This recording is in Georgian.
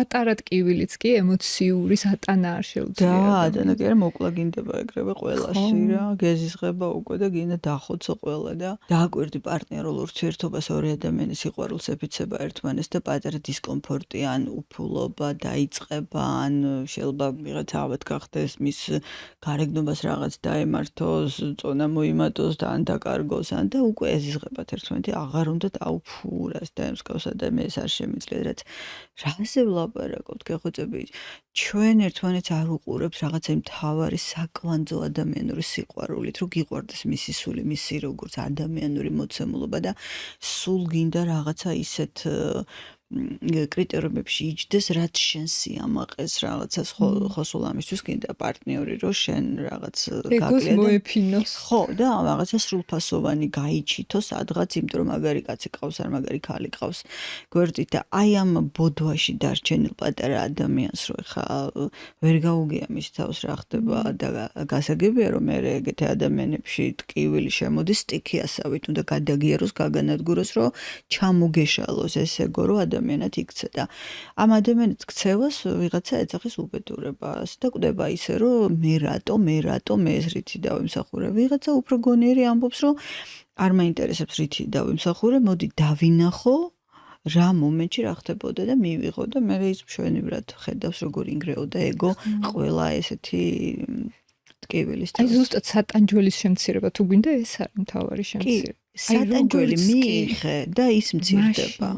პატარა ტკივილიც კი ემოციური სატანა არ შეუძლია. და კი არა მოკლა გინდება ეგრევე ყველასი რა, გეზიზღება უკვე და გინდა დახოცო ყველა და დააკვირდი პარტნიორულ ურთიერთობას ორი ადამიანის სიყვარულს ეფიცება ერთმანეს და პატარა დისკომფორტი ან უფულობა დაიწყება ან შეიძლება ვიღაცა ავად გახდეს მის გარეგნობას რაღაც დაემართოს, წონა მოიმატოს და ან დაკარგოს ან და უკვე ეზიზღებათ ერთმანეთი აღარ უნდა დაუფურას და ემსგავს ადამიანს არ შემიძლია რაც რაზე ვლაპარაკობთ გეხოცები ჩვენ ერთმანეთს არ უყურებს რაღაცა მთავარი საკვანძო ადამიანური სიყვარულით რომ გიყვარდეს მისი სული მისი როგორც ადამიანური მოცემულობა და სულ გინდა რაღაცა ისეთ კრიტერიუმებში იჯდეს რაც შენ სიამაყეს რაღაცას ხოსულ ამისთვის გინდა პარტნიორი რომ შენ რაღაც ეგოს მოეფინოს ხო და რაღაცა სრულფასოვანი გაიჩითო სადღაც იმიტომ რომ მაგარი კაცი ყავს არ მაგარი ქალი ყავს გვერდით და აი ამ ბოდვაში დარჩენილ პატარა ადამიანს რო ხა ვერ გაუგია მის თავს რა ხდება და გასაგებია რომ მე ეგეთი ადამიანებში ტკივილი შემოდის სტიქიასავით უნდა გადაგიაროს გაგანადგუროს რომ ჩამოგეშალოს ეს ეგო რომ ადამიანად იქცე და ამ ადამიანის ქცევას ვიღაცა ეძახის უბედურებას და კვდება ისე რომ მე რატომ ეს რითი დავიმსახურე ვიღაცა უფრო გონიერი ამბობს რომ არ მაინტერესებს რითი დავიმსახურე მოდი დავინახო რა მომენტში რა ხდებოდა და მივიღო და მე ის მშვენივრად ხედავს როგორ ინგრეოდა ეგო ყველა ესეთი ტკივილის აი ზუსტად სატანჯველის შემცირება თუ გვინდა ეს არის მთავარი შემცირება სატანჯველი მიიღე და ის მცირდება